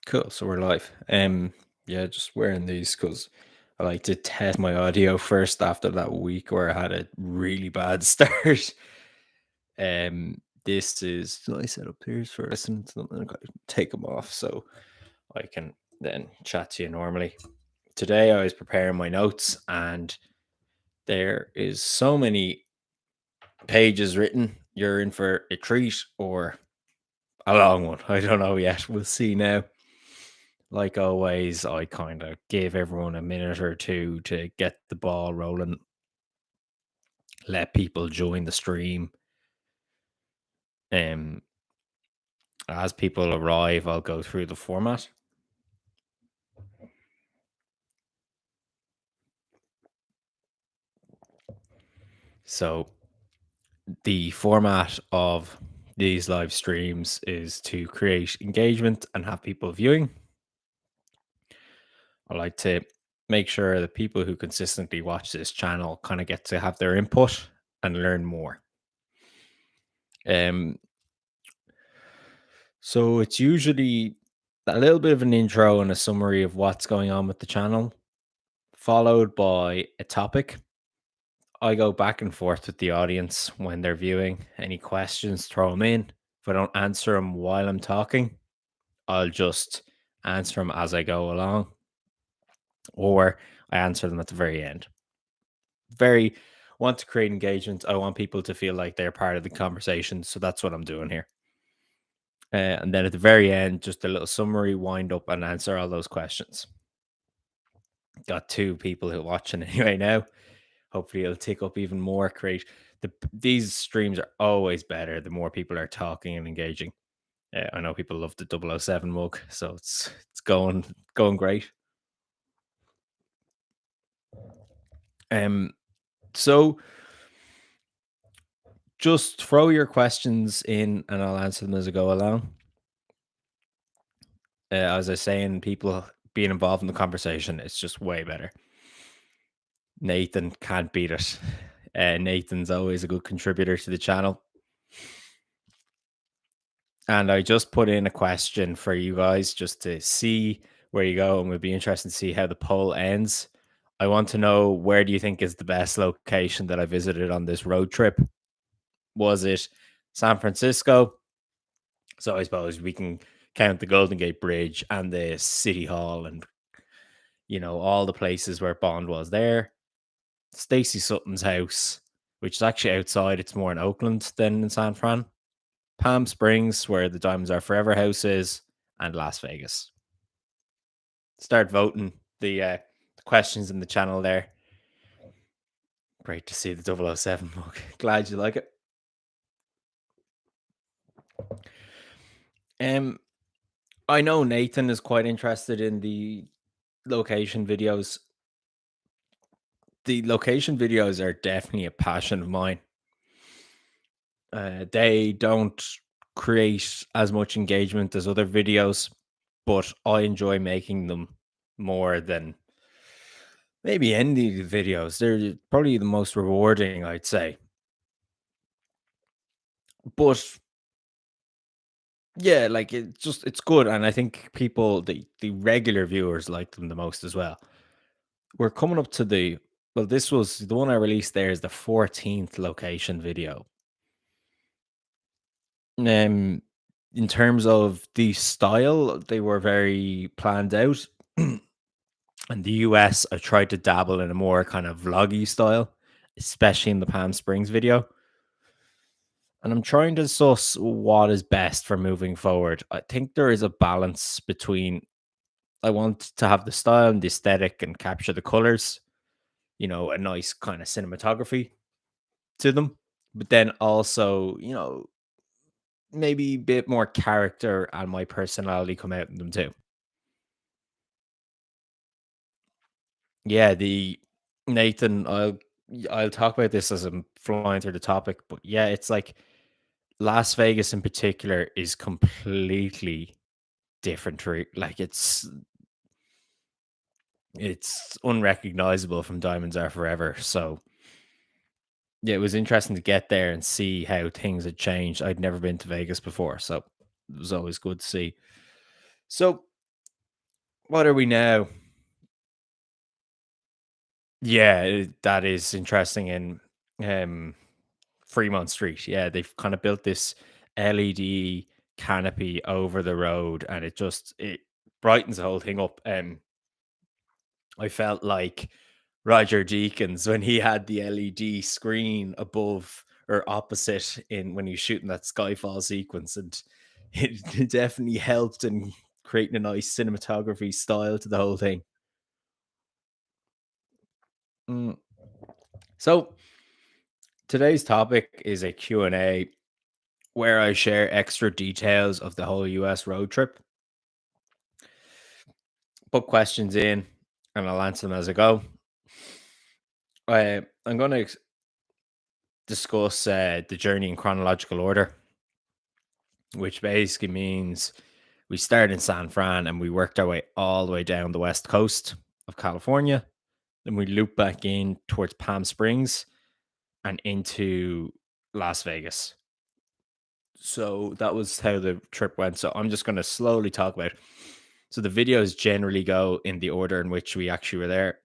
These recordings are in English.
Cool. So we're live. Yeah, just wearing these because I like to test my audio first after that week where I had a really bad start. This is so I set up here for listening to them and I gotta take them off so I can then chat to you normally. Today I was preparing my notes and there is so many pages written. You're in for a treat or a long one. I don't know yet. We'll see now. Like always, I kind of give everyone a minute or two to get the ball rolling, let people join the stream. Um, as people arrive, I'll go through the format. So, the format of these live streams is to create engagement and have people viewing. I like to make sure that people who consistently watch this channel kind of get to have their input and learn more. Um, So it's usually a little bit of an intro and a summary of what's going on with the channel, followed by a topic. I go back and forth with the audience when they're viewing. Any questions, throw them in. If I don't answer them while I'm talking, I'll just answer them as I go along, or I answer them at the very end. Very want to create engagement. I want people to feel like they're part of the conversation. So that's what I'm doing here. And then at the very end, just a little summary, wind up, and answer all those questions. Got two people who are watching anyway now. Hopefully, it'll tick up even more. Create these streams are always better the more people are talking and engaging. I know people love the 007 mug, so it's going great. Um, so just throw your questions in, and I'll answer them as I go along. As I was saying, people being involved in the conversation, it's just way better. Nathan can't beat it. Nathan's always a good contributor to the channel. And I just put in a question for you guys just to see where you go, and we'd be interested to see how the poll ends. I want to know, where do you think is the best location that I visited on this road trip? Was it San Francisco? So I suppose we can count the Golden Gate Bridge and the City Hall and all the places where Bond was there. Stacey Sutton's house, which is actually outside. It's more in Oakland than in San Fran. Palm Springs, where the Diamonds Are Forever house is, and Las Vegas. Start voting the questions in the channel there. Great to see the 007 mug. Glad you like it. Um, I know Nathan is quite interested in the location videos. The location videos are definitely a passion of mine. They don't create as much engagement as other videos, but I enjoy making them more than maybe any of the videos. They're probably the most rewarding, I'd say. But yeah, like it's good, and I think people, the regular viewers, like them the most as well. We're coming up to the well, this was the one I released. There is the 14th location video. Um, in terms of the style, they were very planned out. In the US, I tried to dabble in a more kind of vloggy style, especially in the Palm Springs video. And I'm trying to suss what is best for moving forward. I think there is a balance between, I want to have the style and the aesthetic and capture the colors, a nice kind of cinematography to them. But then also, maybe a bit more character and my personality come out in them too. Yeah, the Nathan, I'll talk about this as I'm flying through the topic, but yeah, it's like Las Vegas in particular is completely different. Like it's unrecognizable from Diamonds Are Forever. So yeah, it was interesting to get there and see how things had changed. I'd never been to Vegas before, so it was always good to see. So What are we now? Yeah, that is interesting in um, Fremont Street. Yeah, they've kind of built this LED canopy over the road, and it brightens the whole thing up. I felt like Roger Deakins when he had the LED screen above or opposite in when he was shooting that Skyfall sequence, and it definitely helped in creating a nice cinematography style to the whole thing. Mm. So today's topic is a Q&A where I share extra details of the whole US road trip, put questions in, and I'll answer them as I go. I'm going to discuss the journey in chronological order, which basically means we started in San Fran and we worked our way all the way down the west coast of California. Then we looped back in towards Palm Springs and into Las Vegas. So that was how the trip went. So I'm just going to slowly talk about. So the videos generally go in the order in which we actually were there.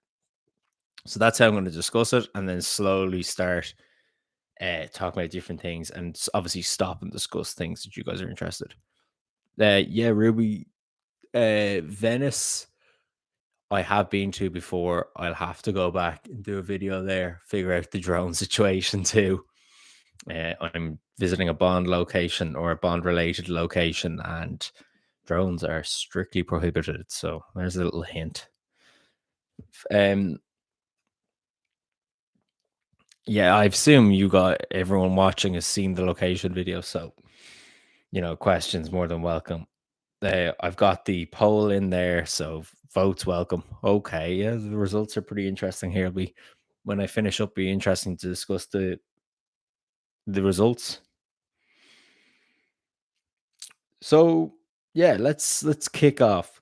So that's how I'm going to discuss it, and then slowly start talking about different things, and obviously stop and discuss things that you guys are interested. Yeah, Ruby, Venice. I have been to before. I'll have to go back and do a video there, figure out the drone situation too. I'm visiting a Bond location or a Bond related location, and drones are strictly prohibited. So there's a little hint. Um, yeah, I assume you got everyone watching has seen the location video, so questions more than welcome. I've got the poll in there, so votes welcome. Okay, yeah, the results are pretty interesting here. Be when I finish up, be interesting to discuss the results. So yeah, let's kick off.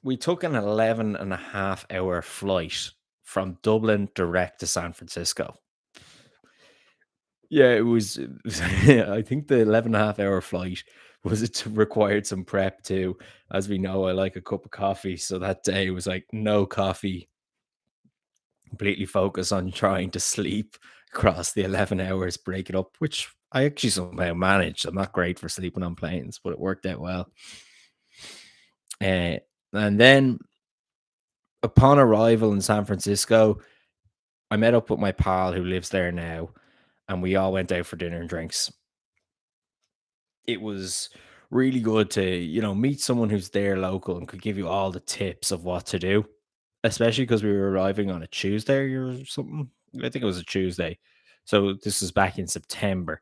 We took an 11.5 hour flight from Dublin direct to San Francisco. Yeah, it was. I think the 11.5 hour flight it required some prep too. As we know, I like a cup of coffee, so that day was like no coffee, completely focus on trying to sleep across the 11 hours, break it up, which I actually somehow managed. I'm not great for sleeping on planes, but it worked out well. Uh, and then upon arrival in San Francisco, I met up with my pal who lives there now, and we all went out for dinner and drinks. It was really good to, meet someone who's there local and could give you all the tips of what to do, especially because we were arriving on a Tuesday or something. I think it was a Tuesday. So this was back in September.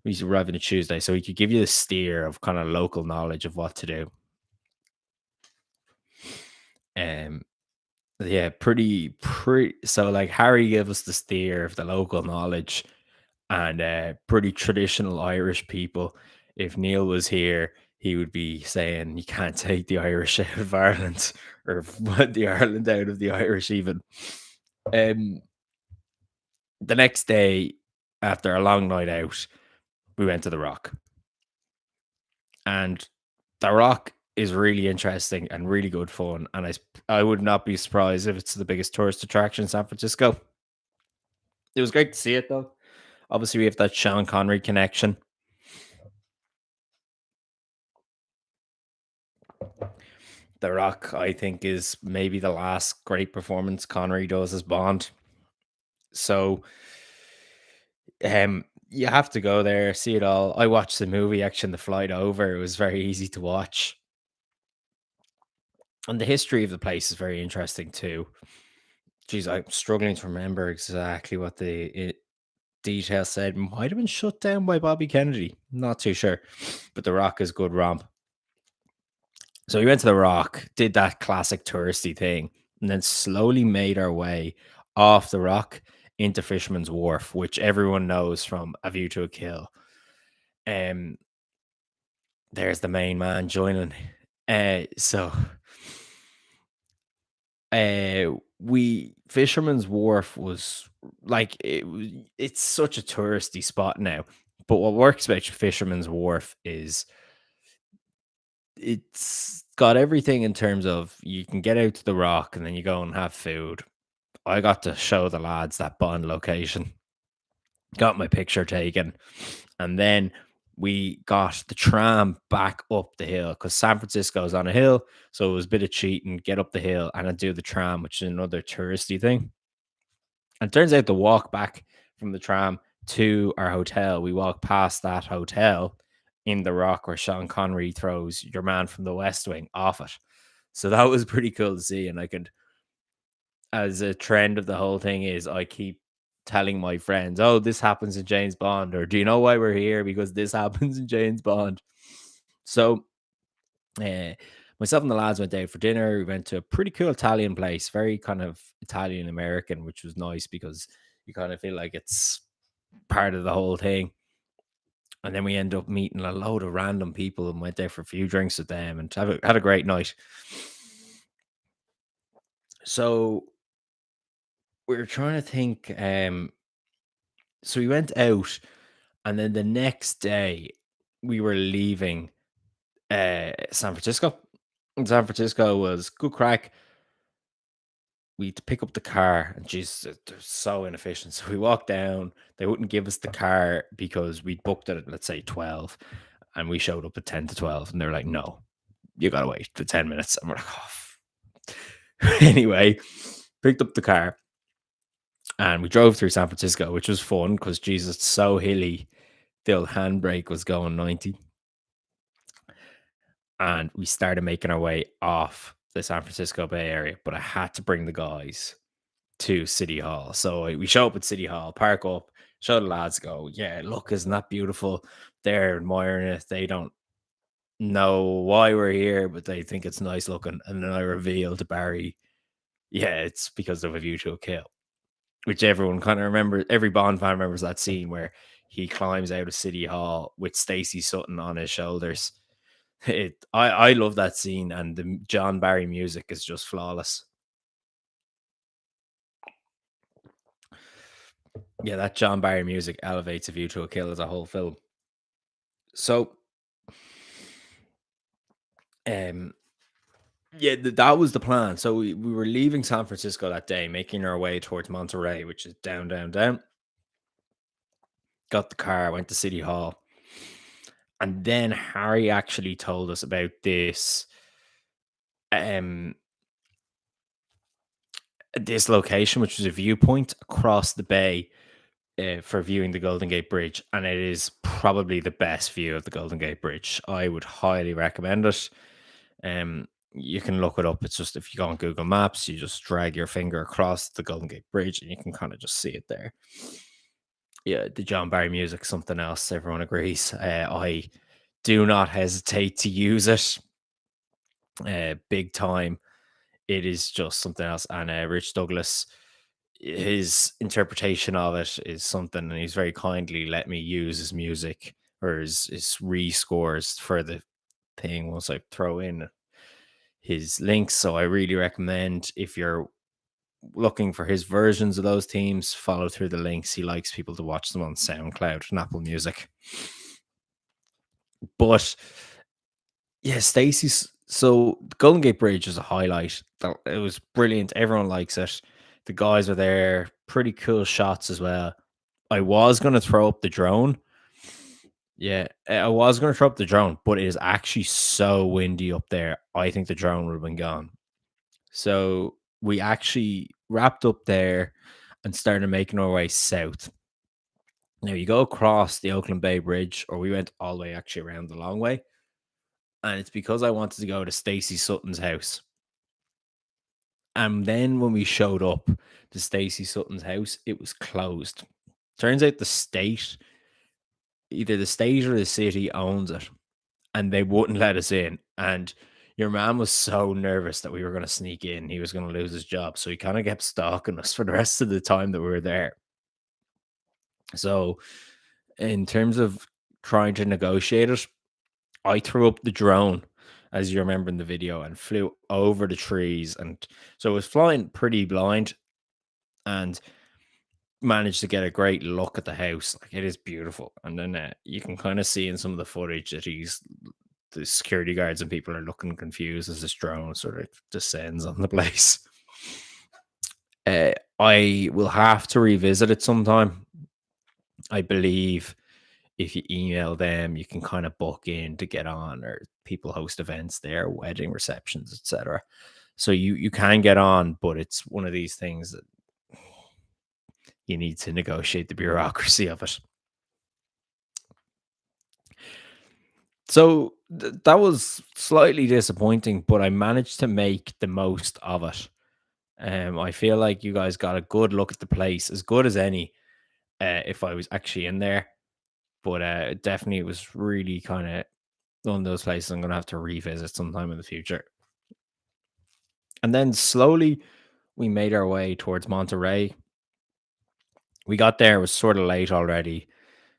We used to arrive on a Tuesday. So he could give you the steer of kind of local knowledge of what to do. Um, yeah, pretty. So like Harry gave us the steer of the local knowledge and pretty traditional Irish people. If Neil was here, he would be saying you can't take the Irish out of Ireland or the Ireland out of the Irish even. Um, the next day, after a long night out, we went to the Rock, and the Rock is really interesting and really good fun. And I would not be surprised if it's the biggest tourist attraction in San Francisco. It was great to see it though. Obviously, we have that Sean Connery connection. The Rock, I think, is maybe the last great performance Connery does as Bond. So, you have to go there, see it all. I watched the movie actually on the flight over. It was very easy to watch. And the history of the place is very interesting too. Geez, I'm struggling to remember exactly what the details said. Might have been shut down by Bobby Kennedy. Not too sure. But The Rock is good romp. So we went to The Rock, did that classic touristy thing, and then slowly made our way off The Rock into Fisherman's Wharf, which everyone knows from A View to a Kill. Um, there's the main man joining. So we Fisherman's Wharf was like it's such a touristy spot now. But what works about Fisherman's Wharf is it's got everything in terms of you can get out to the rock and then you go and have food. I got to show the lads that Bond location, got my picture taken, and then we got the tram back up the hill because San Francisco is on a hill, so it was a bit of cheating, get up the hill and then do the tram, which is another touristy thing. And it turns out the walk back from the tram to our hotel, we walked past that hotel in the rock where Sean Connery throws your man from the West Wing off it. So that was pretty cool to see. And I could, as a trend of the whole thing is, I keep telling my friends, "Oh, this happens in James Bond," or "Do you know why we're here? Because this happens in James Bond." So, uh, myself and the lads went out for dinner. We went to a pretty cool Italian place, very kind of Italian American, which was nice because you kind of feel like it's part of the whole thing. And then we end up meeting a load of random people and went there for a few drinks with them and had a great night. So we were trying to think. So we went out, and then the next day we were leaving San Francisco. And San Francisco was good crack. We had to pick up the car, and Jesus, they're so inefficient. So we walked down. They wouldn't give us the car because we booked it at, let's say, 12, and we showed up at 10 to 12, and they're like, no, you gotta wait for 10 minutes. And we're like, anyway, picked up the car and we drove through San Francisco, which was fun because Jesus, it's so hilly. The old handbrake was going 90. And we started making our way off the San Francisco Bay Area, but I had to bring the guys to City Hall. So we show up at City Hall, park up, show the lads, go, yeah, look, isn't that beautiful? They're admiring it. They don't know why we're here, but they think it's nice looking. And then I reveal to Barry, yeah, it's because of A View to a Kill, which everyone kind of remembers. Every Bond fan remembers that scene where he climbs out of City Hall with Stacey Sutton on his shoulders. I love that scene, and the John Barry music is just flawless. Yeah, that John Barry music elevates A View to a Kill as a whole film. So, um, yeah, that was the plan. So we were leaving San Francisco that day, making our way towards Monterey, which is down, down, down. Got the car, went to City Hall, and then Harry actually told us about um this location, which was a viewpoint across the bay for viewing the Golden Gate Bridge, and it is probably the best view of the Golden Gate Bridge. I would highly recommend it. You can look it up. It's just if you go on Google Maps, you just drag your finger across the Golden Gate Bridge, and you can kind of just see it there. Yeah, the John Barry music, something else. Everyone agrees. I do not hesitate to use it. Big time. It is just something else. And Rich Douglas, his interpretation of it is something, and he's very kindly let me use his music or his rescores for the thing once I throw in his links. So I really recommend, if you're looking for his versions of those themes, follow through the links. He likes people to watch them on SoundCloud and Apple Music. But yeah, Stacey's, so the Golden Gate Bridge is a highlight. It was brilliant. Everyone likes it. The guys are there. Pretty cool shots as well. I was going to throw up the drone. Yeah, I was going to throw up the drone, but it is actually so windy up there. I think the drone would have been gone. So we actually wrapped up there and started making our way south. Now you go across the Oakland Bay Bridge, or we went all the way actually around the long way. And it's because I wanted to go to Stacey Sutton's house. And then when we showed up to Stacey Sutton's house, it was closed. Turns out the state, either the state or the city owns it, and they wouldn't let us in. And your man was so nervous that we were going to sneak in. He was going to lose his job. So he kind of kept stalking us for the rest of the time that we were there. So, in terms of trying to negotiate it, I threw up the drone, as you remember in the video, and flew over the trees. And so it was flying pretty blind and managed to get a great look at the house. Like, it is beautiful. And then you can kind of see in some of the footage that he's the security guards and people are looking confused as this drone sort of descends on the place. I will have to revisit it sometime. I believe if you email them, you can kind of book in to get on, or people host events there, wedding receptions, etc. So you can get on, but it's one of these things that you need to negotiate the bureaucracy of it. So that was slightly disappointing, but I managed to make the most of it. I feel like you guys got a good look at the place, as good as any. If I was actually in there, but definitely it was really kind of one of those places I'm gonna have to revisit sometime in the future. And then slowly we made our way towards Monterey. We got there, it was sort of late already,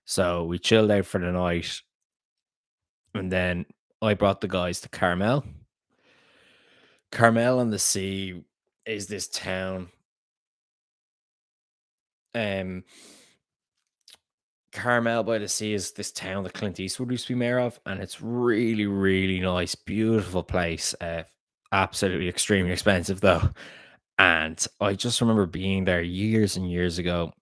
so we chilled out for the night, and then I brought the guys to Carmel. Carmel on the Sea is this town. Um, Carmel by the Sea is this town that Clint Eastwood used to be mayor of, and it's really, really nice, beautiful place. Absolutely extremely expensive though. And I just remember being there years and years ago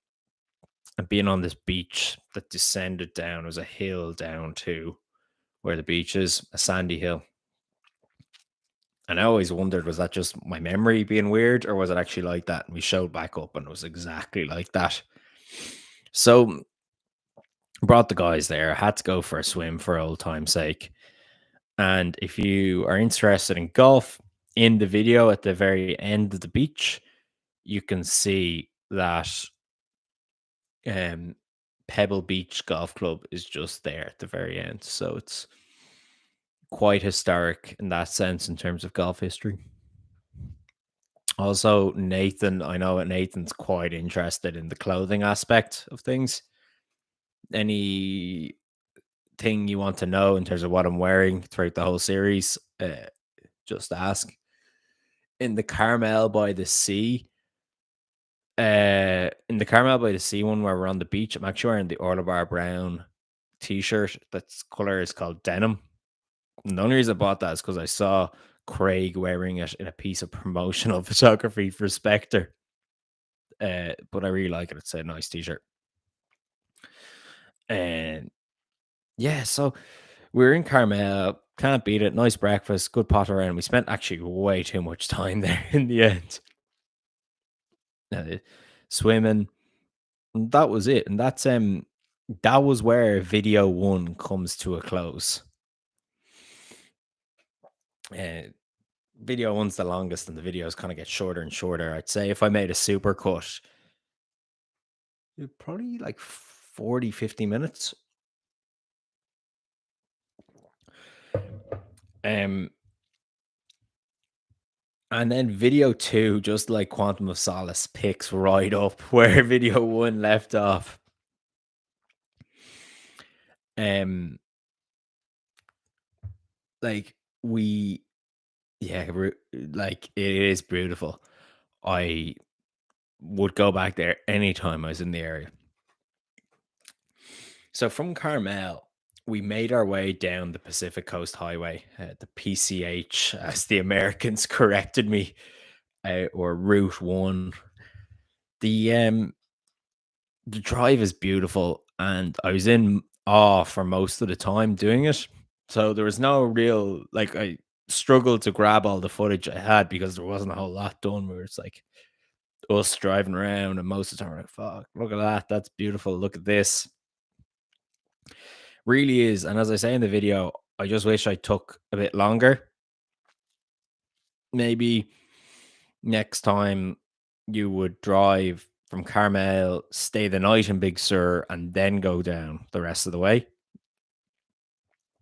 and being on this beach that descended down. It was a hill down to where the beach is, a sandy hill. And I always wondered, was that just my memory being weird, or was it actually like that? And we showed back up and it was exactly like that. So brought the guys there. I had to go for a swim for old time's sake. And if you are interested in golf, in the video at the very end of the beach, you can see that um, Pebble Beach Golf Club is just there at the very end. So it's quite historic in that sense in terms of golf history. Also, Nathan, I know that Nathan's quite interested in the clothing aspect of things. Anything you want to know in terms of what I'm wearing throughout the whole series, just ask. In the Carmel by the Sea, in the Carmel by the Sea one where we're on the beach, I'm actually wearing the Orla Bar Brown t-shirt. That's color is called denim. And the only reason I bought that is because I saw Craig wearing it in a piece of promotional photography for Spectre. But I really like it. It's a nice t-shirt. And yeah, so we're in Carmel. Can't beat it. Nice breakfast, good pot around. We spent actually way too much time there in the end. Uh, Swimming. And that was it. And that was where video one comes to a close. Uh, Video one's the longest, and the videos kind of get shorter and shorter. I'd say if I made a super cut, probably like 40, 50 minutes. Um, and then video two, just like Quantum of Solace, picks right up where video one left off. Um, like we, yeah, like it is beautiful. I would go back there anytime I was in the area. So from Carmel, we made our way down the Pacific Coast Highway, the PCH, as the Americans corrected me, or Route One. The um, the drive is beautiful, and I was in awe for most of the time doing it. So there was no real like I struggled to grab all the footage I had because there wasn't a whole lot done. Where it's like us driving around, and most of the time we're like, "Fuck, look at that! That's beautiful. Look at this." Really is. And as I say in the video, I just wish I took a bit longer. Maybe next time you would drive from Carmel, stay the night in Big Sur, and then go down the rest of the way.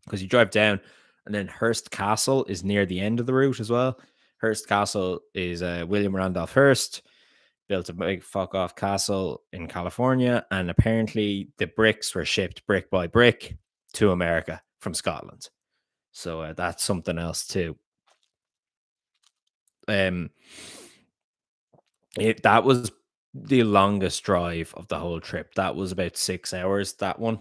Because you drive down, and then Hearst Castle is near the end of the route as well. Hearst Castle is William Randolph Hearst built a big fuck off castle in California, and apparently the bricks were shipped brick by brick to America from Scotland. So that's something else too. Um, that was the longest drive of the whole trip. That was about 6 hours. That one.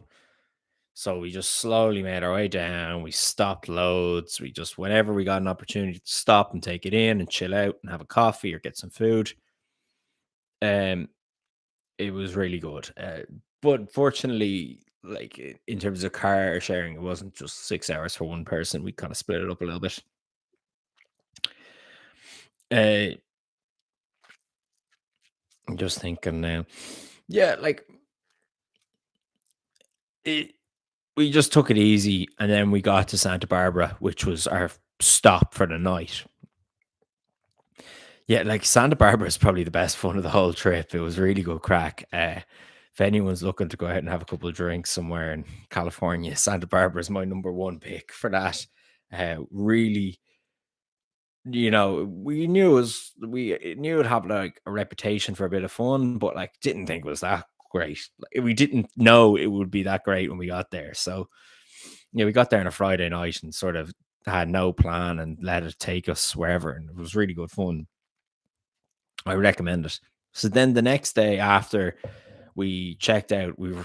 So we just slowly made our way down. We stopped loads. We just, whenever we got an opportunity to stop and take it in and chill out and have a coffee or get some food, um, it was really good. But fortunately, like in terms of car sharing, it wasn't just 6 hours for one person. We kind of split it up a little bit. Uh, I'm just thinking now. Yeah, like it, we just took it easy, and then we got to Santa Barbara, which was our stop for the night. Yeah, like Santa Barbara is probably the best fun of the whole trip. It was really good crack. If anyone's looking to go out and have a couple of drinks somewhere in California, Santa Barbara is my number one pick for that. Really, we knew we knew it had like a reputation for a bit of fun, but like didn't think it was that great. Like, we didn't know it would be that great when we got there. So yeah, we got there on a Friday night and sort of had no plan and let it take us wherever, and it was really good fun. I recommend it. So then the next day after we checked out, we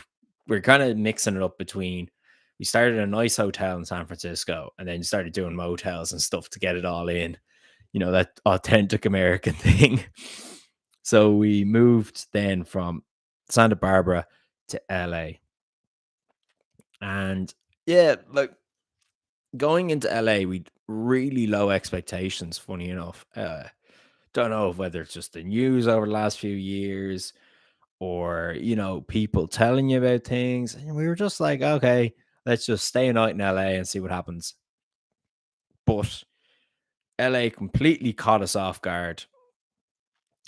were kind of mixing it up between we started a nice hotel in San Francisco and then started doing motels and stuff to get it all in, that authentic American thing. So we moved then from Santa Barbara to LA. And yeah, like going into LA, we really low expectations, funny enough. Don't know whether it's just the news over the last few years or, people telling you about things. And we were just like, okay, let's just stay a night in LA and see what happens. But LA completely caught us off guard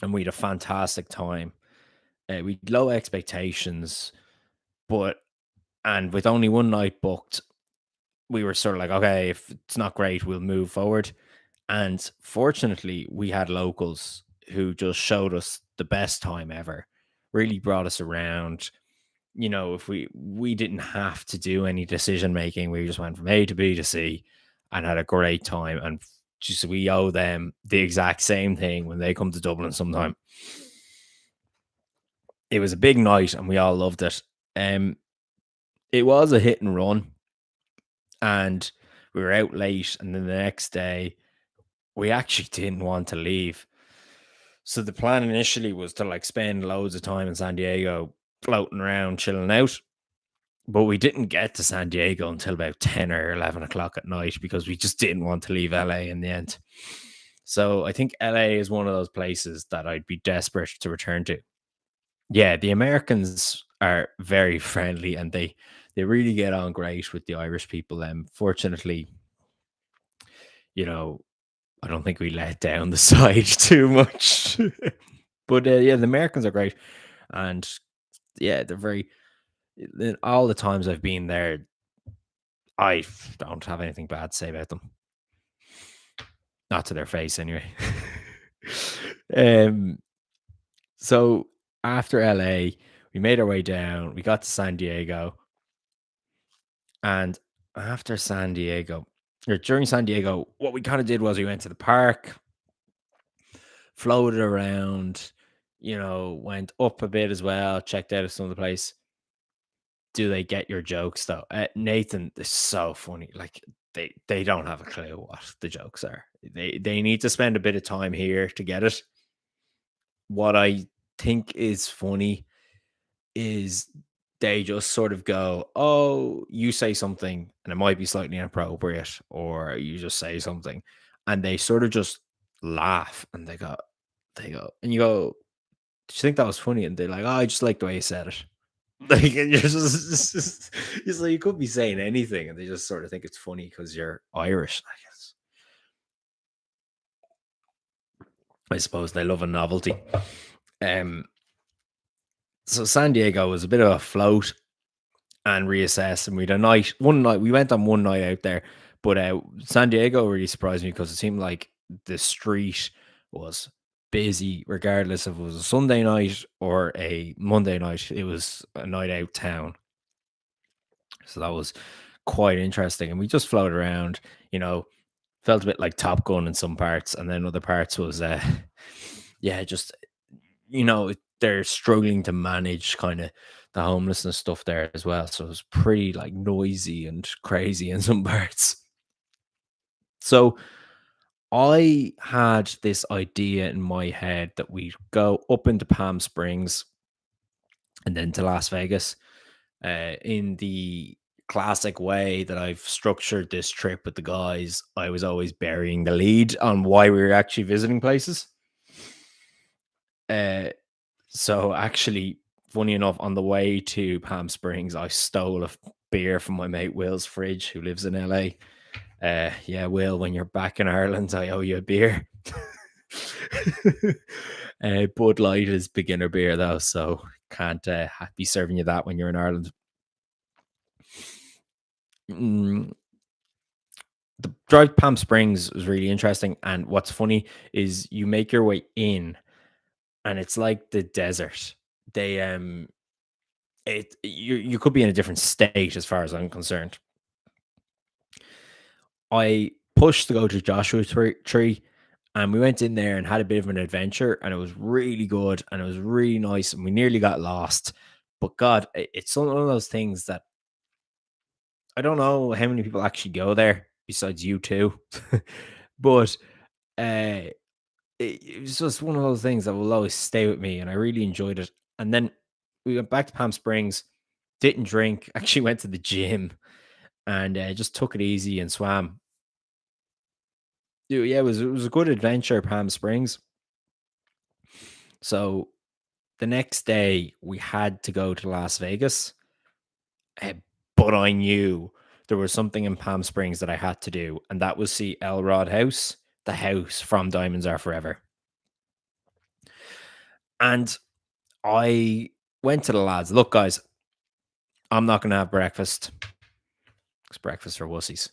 and we had a fantastic time. We had low expectations, but, and with only one night booked, we were sort of like, okay, if it's not great, we'll move forward. And fortunately, we had locals who just showed us the best time ever, really brought us around. If we didn't have to do any decision making, we just went from A to B to C and had a great time. And just we owe them the exact same thing when they come to Dublin sometime. It was a big night and we all loved it. It was a hit and run, and we were out late, and then the next day we actually didn't want to leave. So the plan initially was to like spend loads of time in San Diego floating around, chilling out. But we didn't get to San Diego until about 10 or 11 o'clock at night because we just didn't want to leave LA in the end. So I think LA is one of those places that I'd be desperate to return to. Yeah, the Americans are very friendly and they really get on great with the Irish people. Fortunately, you know, I don't think we let down the side too much. But yeah, the Americans are great, and yeah, they're very. In all the times I've been there, I don't have anything bad to say about them. Not to their face, anyway. um. So after LA, we made our way down. We got to San Diego, and after San Diego, or during San Diego, what we kind of did was we went to the park, floated around, went up a bit as well, checked out some of the place. Do they get your jokes though? Nathan is so funny. Like they don't have a clue what the jokes are. They need to spend a bit of time here to get it. What I think is funny is they just sort of go, "Oh, you say something and it might be slightly inappropriate, or you just say something," and they sort of just laugh and they go, and you go, "Do you think that was funny?" And they're like, "Oh, I just like the way you said it." Like, and you're just it's like you could be saying anything, and they just sort of think it's funny because you're Irish, I guess. I suppose they love a novelty. Um, so San Diego was a bit of a float and reassess, and we had one night, we went on one night out there, but San Diego really surprised me because it seemed like the street was busy regardless if it was a Sunday night or a Monday night. It was a night out town. So that was quite interesting. And we just floated around, you know, felt a bit like Top Gun in some parts, and then other parts was yeah, just they're struggling to manage kind of the homelessness stuff there as well. So it was pretty like noisy and crazy in some parts. So I had this idea in my head that we go up into Palm Springs and then to Las Vegas in the classic way that I've structured this trip with the guys. I was always burying the lead on why we were actually visiting places. Uh, so actually, funny enough, on the way to Palm Springs, I stole a beer from my mate Will's fridge, who lives in LA. Yeah, Will, when you're back in Ireland, I owe you a beer. Bud Light is beginner beer though, so can't be serving you that when you're in Ireland. Mm, the drive to Palm Springs was really interesting, and what's funny is you make your way in, and it's like the desert. They you could be in a different state as far as I'm concerned. I pushed to go to Joshua Tree, and we went in there and had a bit of an adventure, and it was really good, and it was really nice, and we nearly got lost. But God, it's one of those things that I don't know how many people actually go there besides you two, but uh, it was just one of those things that will always stay with me, and I really enjoyed it. And then we went back to Palm Springs, didn't drink, actually went to the gym, and just took it easy and swam. Yeah, it was a good adventure, Palm Springs. So the next day we had to go to Las Vegas, eh, but I knew there was something in Palm Springs that I had to do, and that was see Elrod House, the house from Diamonds Are Forever. And I went to the lads, look, guys, I'm not going to have breakfast because breakfast are wussies.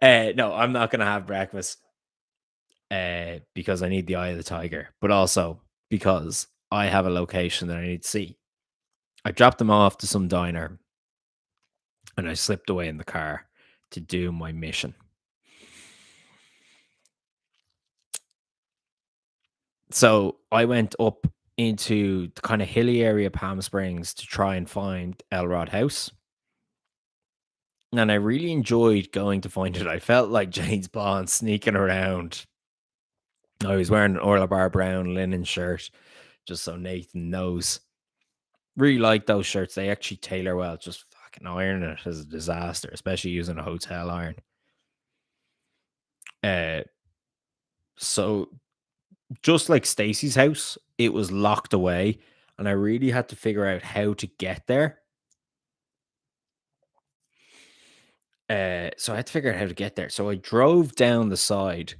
No, I'm not going to have breakfast because I need the eye of the tiger, but also because I have a location that I need to see. I dropped them off to some diner and I slipped away in the car to do my mission. So I went up into the kind of hilly area of Palm Springs to try and find Elrod House. And I really enjoyed going to find it. I felt like James Bond sneaking around. I was wearing an Orla Bar Brown linen shirt, just so Nathan knows. Really like those shirts. They actually tailor well. Just fucking ironing it is a disaster, especially using a hotel iron. Uh, so just like Stacy's house, it was locked away, and I really had to figure out how to get there. So I had to figure out how to get there. So I drove down the side,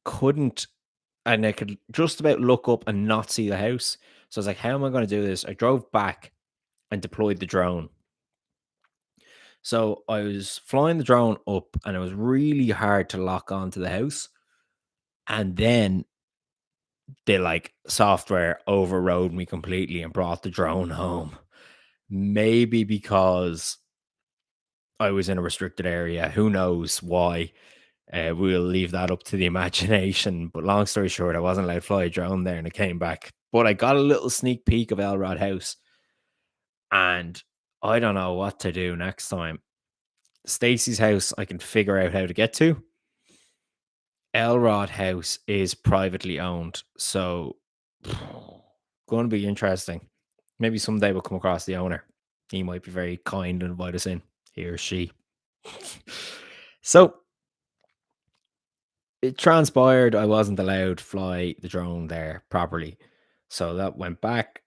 couldn't, and I could just about look up and not see the house. So I was like, how am I going to do this? I drove back and deployed the drone. So I was flying the drone up, and it was really hard to lock onto the house. And then the like software overrode me completely and brought the drone home. Maybe because I was in a restricted area. Who knows why? We'll leave that up to the imagination. But long story short, I wasn't allowed to fly a drone there and it came back. But I got a little sneak peek of Elrod House, and I don't know what to do next time. Stacy's house, I can figure out how to get to. Elrod House is privately owned. So, going to be interesting. Maybe someday we'll come across the owner. He might be very kind and invite us in, he or she. So, it transpired I wasn't allowed to fly the drone there properly. So that went back,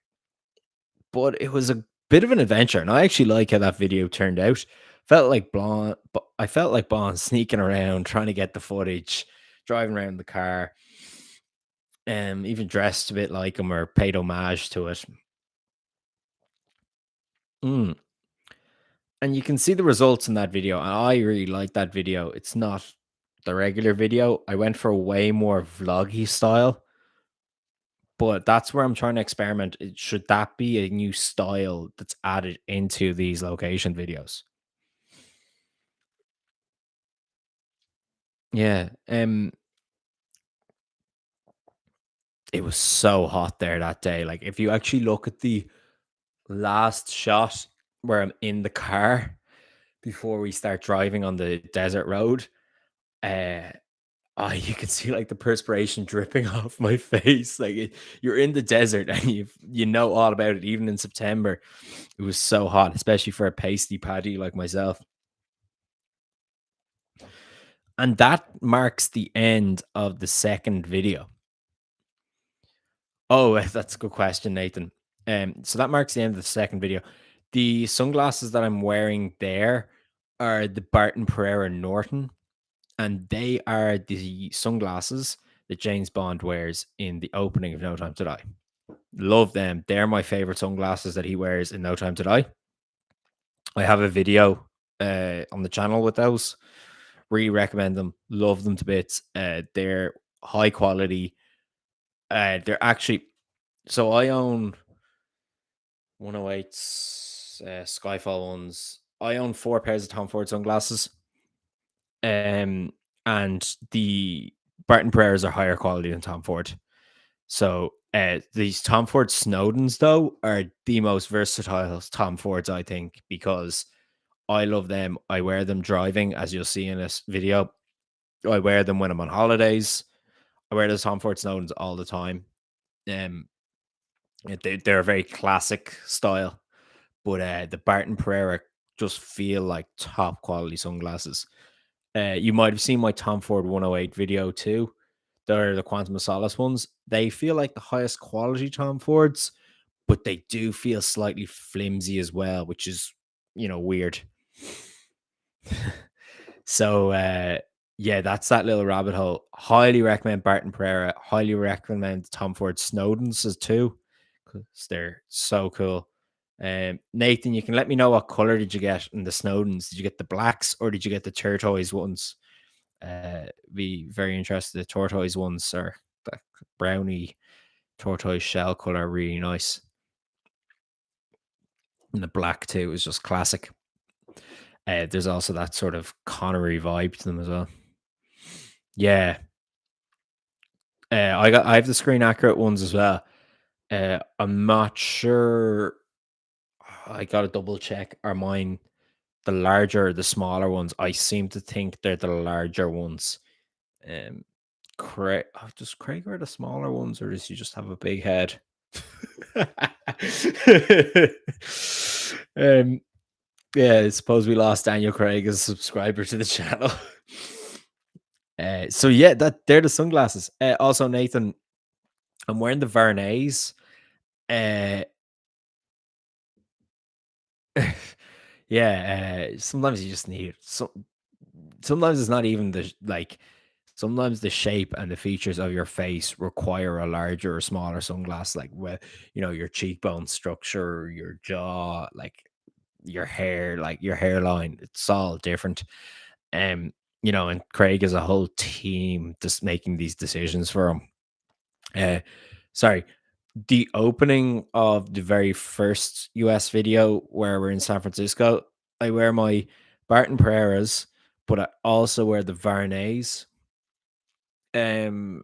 but it was a bit of an adventure, and I actually like how that video turned out. Felt like Blonde, but I felt like Bond sneaking around, trying to get the footage, driving around the car, even dressed a bit like him or paid homage to it. Mm. And you can see the results in that video, and I really like that video. It's not the regular video. I went for a way more vloggy style. But that's where I'm trying to experiment. Should that be a new style that's added into these location videos? Yeah. It was so hot there that day. Like if you actually look at the last shot where I'm in the car before we start driving on the desert road, uh, you can see like the perspiration dripping off my face. Like you're in the desert and you know all about it. Even in September, it was so hot, especially for a pasty paddy like myself. And that marks the end of the second video. Oh, that's a good question, Nathan. So that marks the end of the second video. The sunglasses that I'm wearing there are the Barton Pereira Norton, and they are the sunglasses that James Bond wears in the opening of No Time to Die. Love them. They're my favorite sunglasses that he wears in No Time to Die. I have a video on the channel with those. Really recommend them. Love them to bits. They're high quality. They're actually so I own 108's Skyfall ones. I own 4 pairs of Tom Ford sunglasses. And the Barton Pereiras are higher quality than Tom Ford. So these Tom Ford Snowdens though are the most versatile Tom Fords, I think, because I love them. I wear them driving, as you'll see in this video. I wear them when I'm on holidays. I wear those Tom Ford Snowdens all the time. Um, they're a very classic style, but the Barton Pereira just feel like top quality sunglasses. You might have seen my Tom Ford 108 video too. They're the Quantum of Solace ones. They feel like the highest quality Tom Fords, but they do feel slightly flimsy as well, which is, weird. So, yeah, that's that little rabbit hole. Highly recommend Barton Pereira. Highly recommend Tom Ford Snowdens as too, because they're so cool. Nathan, you can let me know what color did you get in the Snowdens? Did you get the blacks or did you get the turquoise ones? Be very interested. The tortoise ones are the brownie tortoise shell color, really nice. And the black too is just classic. There's also that sort of Connery vibe to them as well. Yeah. I have the screen accurate ones as well. I'm not sure. I gotta double check. Are mine the larger or the smaller ones? I seem to think they're the larger ones. Um, Craig, does Craig wear the smaller ones, or does he just have a big head? um, yeah, I suppose we lost Daniel Craig as a subscriber to the channel. So yeah, they're the sunglasses. Also, Nathan, I'm wearing the Varnays. Uh, yeah, sometimes you just need so. Sometimes it's not even sometimes the shape and the features of your face require a larger or smaller sunglass, like where your cheekbone structure, your jaw, like your hair, like your hairline. It's all different. And Craig is a whole team just making these decisions for him. Sorry, the opening of the very first US video where we're in San Francisco, I wear my Barton Pereiras, but I also wear the Varnays. Um,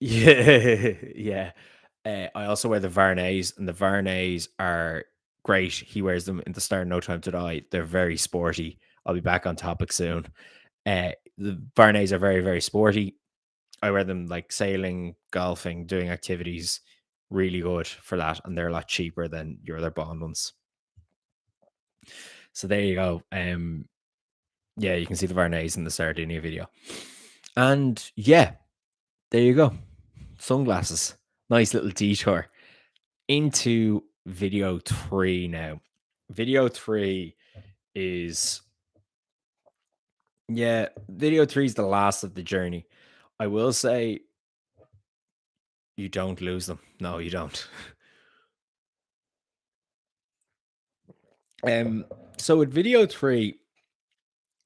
yeah, yeah. I also wear the Varnays, and the Varnays are great. He wears them in the start of No Time to Die. They're very sporty. I'll be back on topic soon. The Varnays are very, very sporty. I wear them like sailing, golfing, doing activities. Really good for that, and they're a lot cheaper than your other Bond ones. So there you go. Yeah, you can see the Varnays in the Sardinia video, and yeah, there you go. Sunglasses. Nice little detour into video 3 now. Video 3 is video 3 is the last of the journey. I will say you don't lose them. No, you don't. Um, so with video 3,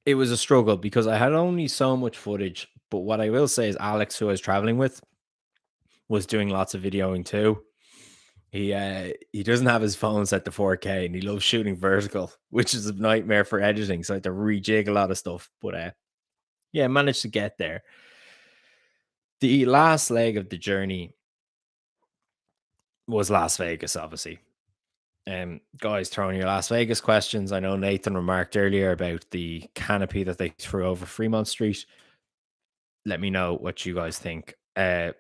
it was a struggle because I had only so much footage. But what I will say is Alex, who I was traveling with, was doing lots of videoing too. He doesn't have his phone set to 4K and he loves shooting vertical, which is a nightmare for editing. So I had to rejig a lot of stuff. But yeah, I managed to get there. The last leg of the journey was Las Vegas, obviously. Guys, throwing your Las Vegas questions. I know Nathan remarked earlier about the canopy that they threw over Fremont Street. Let me know what you guys think. The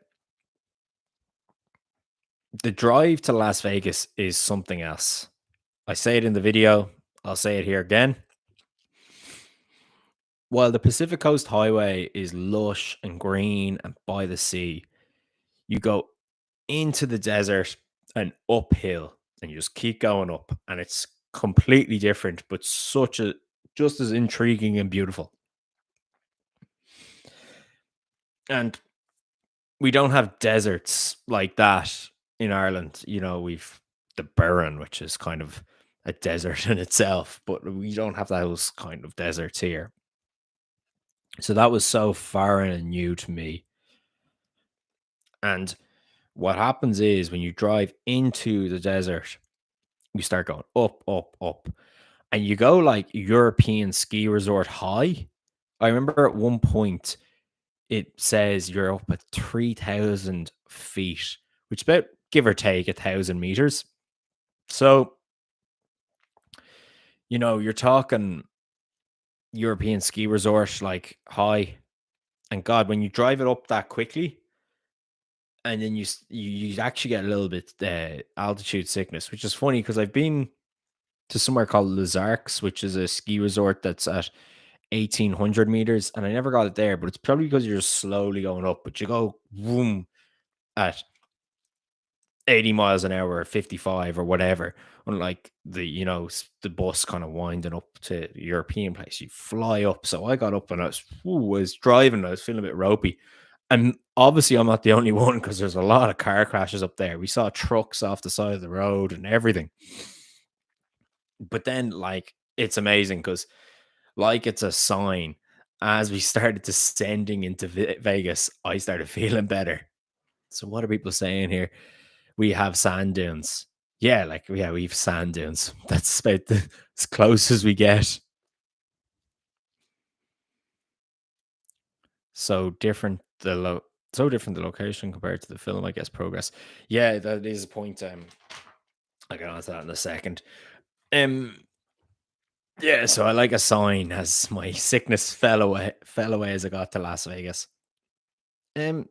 drive to Las Vegas is something else. I say it in the video, I'll say it here again. While the Pacific Coast Highway is lush and green and by the sea, you go into the desert and uphill and you just keep going up and it's completely different, but such a just as intriguing and beautiful. And we don't have deserts like that in Ireland. You know, we've the Burren, which is kind of a desert in itself, but we don't have those kind of deserts here. So that was so foreign and new to me. And what happens is when you drive into the desert, you start going up, up, up, and you go like European ski resort high. I remember at one point it says you're up at 3,000 feet, which about give or take 1,000 meters. So, you're talking European ski resort like high. And God, when you drive it up that quickly, and then you actually get a little bit altitude sickness, which is funny because I've been to somewhere called Les Arcs, which is a ski resort that's at 1,800 meters, and I never got it there, but it's probably because you're just slowly going up, but you go boom at 80 miles an hour or 55 or whatever, unlike the bus kind of winding up to the European place. You fly up. So I got up and I was driving, I was feeling a bit ropey. And obviously I'm not the only one because there's a lot of car crashes up there. We saw trucks off the side of the road and everything. But then it's amazing because it's a sign. As we started descending into Vegas, I started feeling better. So what are people saying here? We have sand dunes. Yeah, we've sand dunes. That's about as close as we get. So different so different the location compared to the film, I guess. Progress. Yeah, that is a point. I'll get on to that in a second. Um yeah, so I like a sign as my sickness fell away as I got to Las Vegas. Um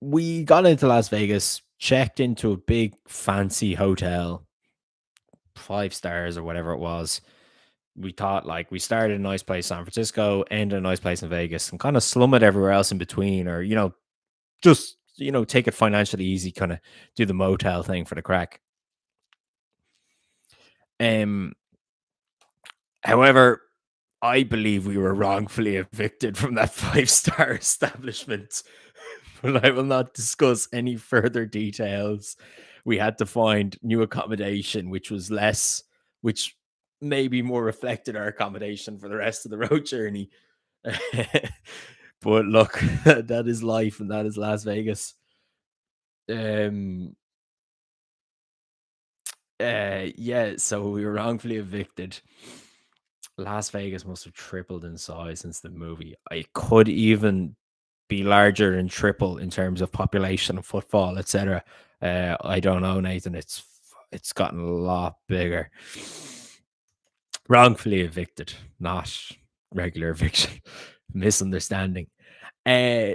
we got into Las Vegas, checked into a big fancy hotel, 5 stars or whatever it was. We thought we started a nice place, San Francisco, ended a nice place in Vegas, and kind of slum it everywhere else in between, or just take it financially easy, kind of do the motel thing for the crack. Um, However, I believe we were wrongfully evicted from that 5 star establishment, but I will not discuss any further details. We had to find new accommodation, which maybe more reflected our accommodation for the rest of the road journey. But look, that is life and that is Las Vegas. Um yeah, so we were wrongfully evicted. Las Vegas must have tripled in size since the movie. I could even be larger than triple in terms of population and footfall, etc. I don't know, Nathan. It's gotten a lot bigger. Wrongfully evicted, not regular eviction. Misunderstanding. Uh,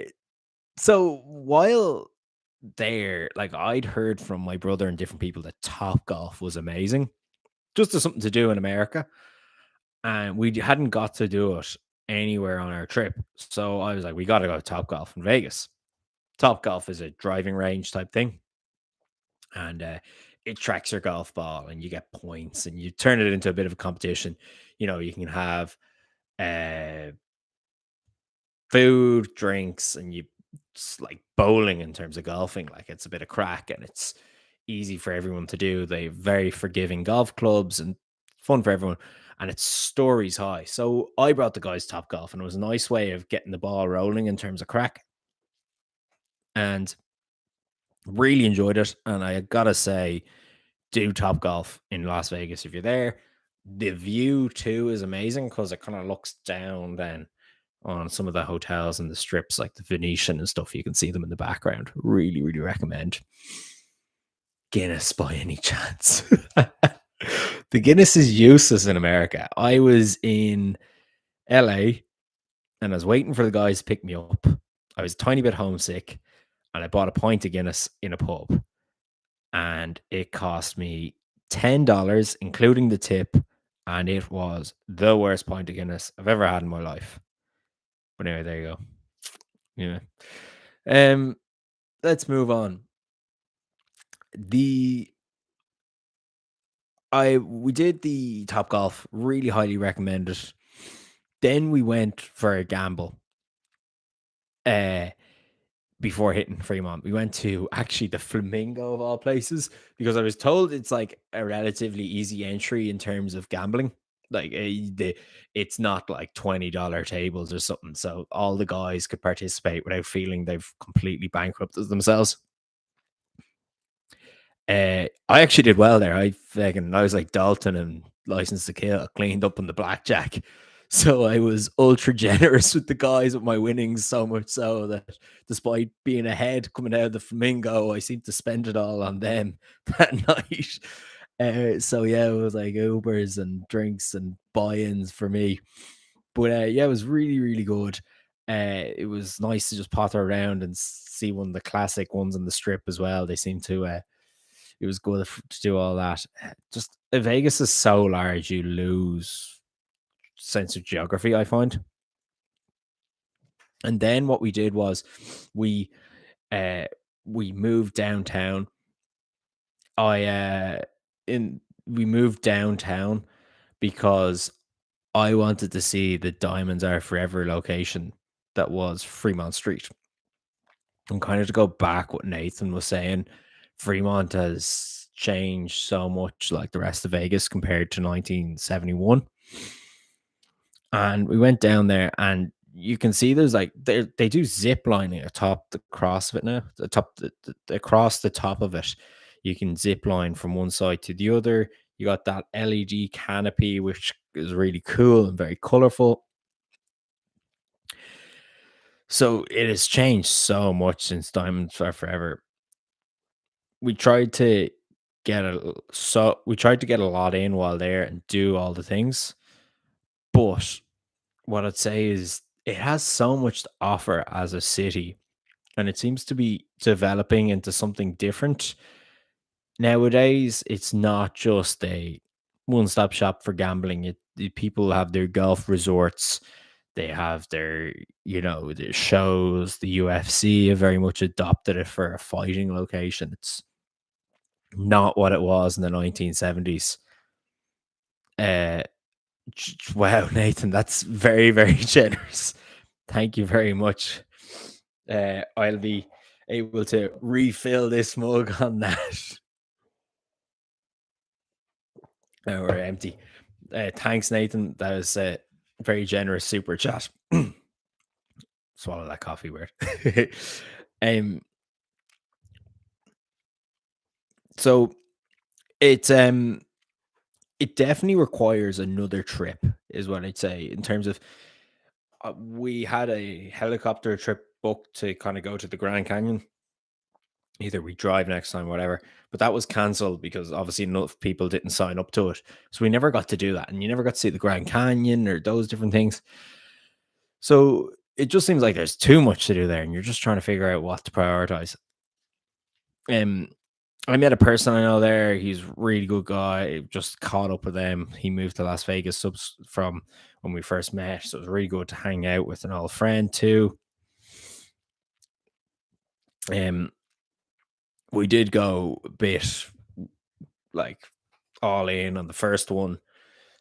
so while there, I'd heard from my brother and different people that Top Golf was amazing, just as something to do in America, and we hadn't got to do it anywhere on our trip. So I was like, we got to go to Top Golf in Vegas. Top Golf is a driving range type thing, and it tracks your golf ball, and you get points, and you turn it into a bit of a competition. You can have uh food, drinks, and it's like bowling in terms of golfing. Like it's a bit of crack and it's easy for everyone to do. They have very forgiving golf clubs and fun for everyone. And it's stories high. So I brought the guys Top Golf and it was a nice way of getting the ball rolling in terms of crack. And really enjoyed it. And I gotta say, do Top Golf in Las Vegas if you're there. The view too is amazing because it kind of looks down then on some of the hotels and the strips, like the Venetian and stuff. You can see them in the background. Really, really recommend Guinness by any chance. The Guinness is useless in America. I was in LA and I was waiting for the guys to pick me up. I was a tiny bit homesick and I bought a pint of Guinness in a pub and it cost me $10, including the tip. And it was the worst pint of Guinness I've ever had in my life. But anyway, there you go. Yeah. Um, let's move on. The I we did the Top Golf, really highly recommend it. Then we went for a gamble. Uh before hitting Fremont. We went to actually the Flamingo of all places because I was told it's like a relatively easy entry in terms of gambling. Like it's not like $20 tables or something. So all the guys could participate without feeling they've completely bankrupted themselves. I actually did well there. I was like Dalton and License to Kill, cleaned up on the blackjack. So I was ultra generous with the guys with my winnings, so much so that despite being ahead coming out of the Flamingo, I seemed to spend it all on them that night. So yeah, it was like Ubers and drinks and buy-ins for me. But yeah, it was really, really good. It was nice to just potter around and see one of the classic ones on the strip as well. They seem to it was good to do all that. Just Vegas is so large, you lose sense of geography, I find. And then what we did was we uh we moved downtown. I in We moved downtown because I wanted to see the Diamonds Are Forever location that was Fremont Street. And kind of to go back what Nathan was saying, Fremont has changed so much like the rest of Vegas compared to 1971. And we went down there and you can see there's like they do zip lining atop the cross of it now. Across the top of it. You can zip line from one side to the other. You got that LED canopy, which is really cool and very colorful. So it has changed so much since Diamonds Are Forever. We tried to we tried to get a lot in while there and do all the things. But what I'd say is it has so much to offer as a city and it seems to be developing into something different. Nowadays, it's not just a one-stop shop for gambling. The people have their golf resorts, they have their shows. The UFC have very much adopted it for a fighting location. It's not what it was in the 1970s. Uh, wow, Nathan, that's very, very generous. Thank you very much. I'll be able to refill this mug on that. Now we're empty. Thanks, Nathan. That was a very generous super chat. Swallow that coffee word. um, so it's it definitely requires another trip, is what I'd say. In terms of, we had a helicopter trip booked to kind of go to the Grand Canyon. Either we drive next time, whatever. But that was cancelled because obviously enough people didn't sign up to it. So we never got to do that. And you never got to see the Grand Canyon or those different things. So it just seems like there's too much to do there, and you're just trying to figure out what to prioritize. Um, I met a person I know there. He's a really good guy. Just caught up with them. He moved to Las Vegas from when we first met, so it was really good to hang out with an old friend too. Um, we did go a bit like all in on the first one,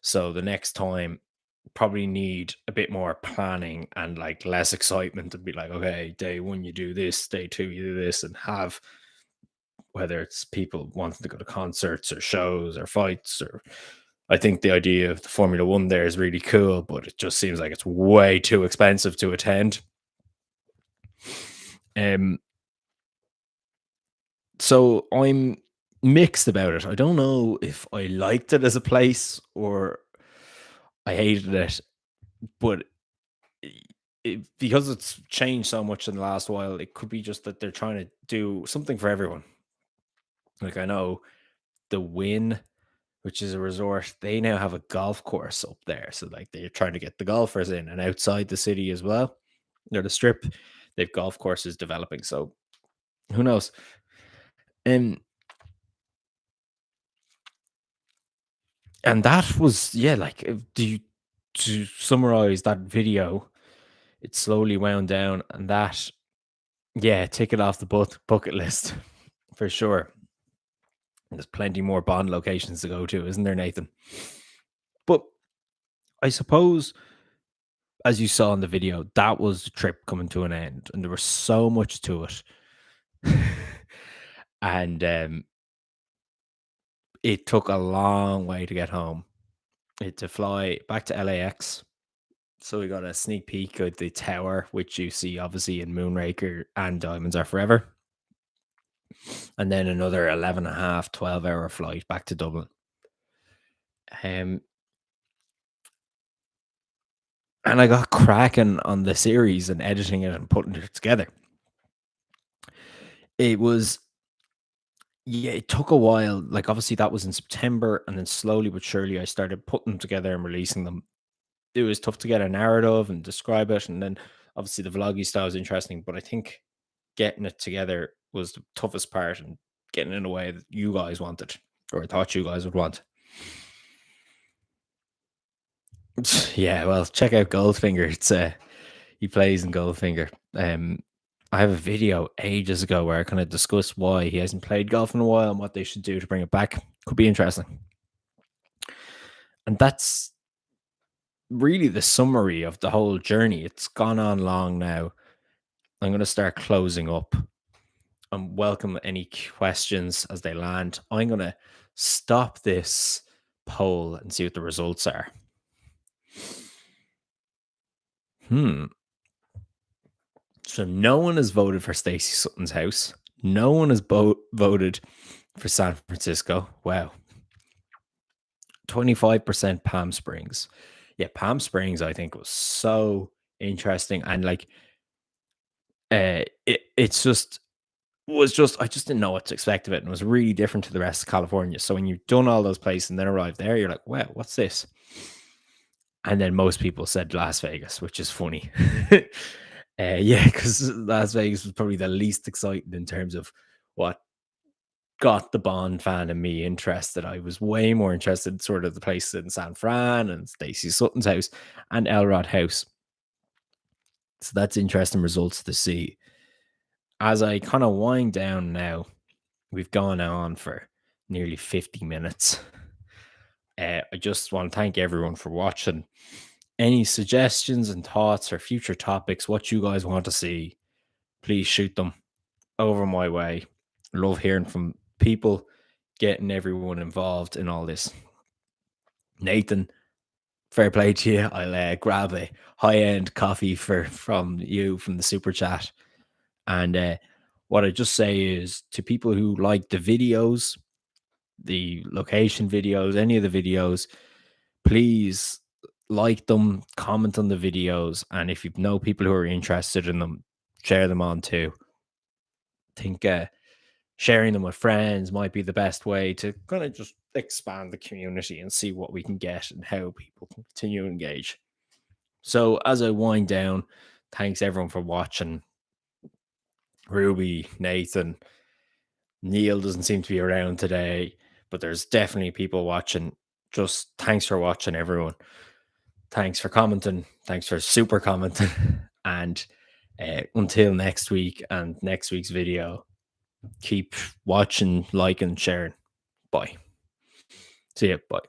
so the next time probably need a bit more planning and like less excitement to be like, okay, day one you do this, day two you do this, and have whether it's people wanting to go to concerts or shows or fights or I think the idea of the Formula One there is really cool, but it just seems like it's way too expensive to attend. Um, so I'm mixed about it. I don't know if I liked it as a place or I hated it, but because it's changed so much in the last while, it could be just that they're trying to do something for everyone. Like I know the Win, which is a resort, they now have a golf course up there. So like they're trying to get the golfers in and outside the city as well. They're the strip. They've golf courses developing. So who knows? Um, and that was like to summarize that video, it slowly wound down, and that tick it off the bucket list for sure. There's plenty more Bond locations to go to, isn't there, Nathan? But I suppose, as you saw in the video, that was the trip coming to an end, and there was so much to it. And it took a long way to get home. It to fly back to LAX. So we got a sneak peek at the tower, which you see obviously in Moonraker and Diamonds Are Forever. And then another 11 and a half, 12-hour flight back to Dublin. And I got cracking on the series and editing it and putting it together. It was, it took a while. Like, obviously, that was in September. And then slowly but surely, I started putting them together and releasing them. It was tough to get a narrative and describe it. And then, obviously, the vloggy style was interesting. But I think getting it together was the toughest part and getting it in a way that you guys wanted, or I thought you guys would want. Yeah, well, check out Goldfinger. It's he plays in Goldfinger. I have a video ages ago where I kind of discussed why he hasn't played golf in a while and what they should do to bring it back. Could be interesting. And that's really the summary of the whole journey. It's gone on long now. I'm going to start closing up and welcome any questions as they land. I'm going to stop this poll and see what the results are. So no one has voted for Stacey Sutton's house. No one has voted for San Francisco. Wow. 25% Palm Springs. Yeah, Palm Springs, I think, was so interesting. And like it's just I just didn't know what to expect of it. And it was really different to the rest of California. So when you've done all those places and then arrived there, you're like, wow, what's this? And then most people said Las Vegas, which is funny. Yeah, because Las Vegas was probably the least exciting in terms of what got the Bond fan and me interested. I was way more interested in sort of the place in San Fran and Stacey Sutton's house and Elrod House. So that's interesting results to see. As I kind of wind down now, we've gone on for nearly 50 minutes. I just want to thank everyone for watching. Any suggestions and thoughts or future topics, what you guys want to see, please shoot them over my way. Love hearing from people, getting everyone involved in all this. Nathan, fair play to you. I'll grab a high-end coffee from the super chat. And what I just say is to people who like the videos, the location videos, any of the videos, please like them, comment on the videos, and if you know people who are interested in them, share them on too. I think sharing them with friends might be the best way to kind of just expand the community and see what we can get and how people continue to engage. So as I wind down, thanks everyone for watching. Ruby, Nathan, Neil doesn't seem to be around today, but there's definitely people watching. Just thanks for watching, everyone. Thanks for commenting. Thanks for super commenting. And until next week and next week's video, keep watching, liking, sharing. Bye. See you. Bye.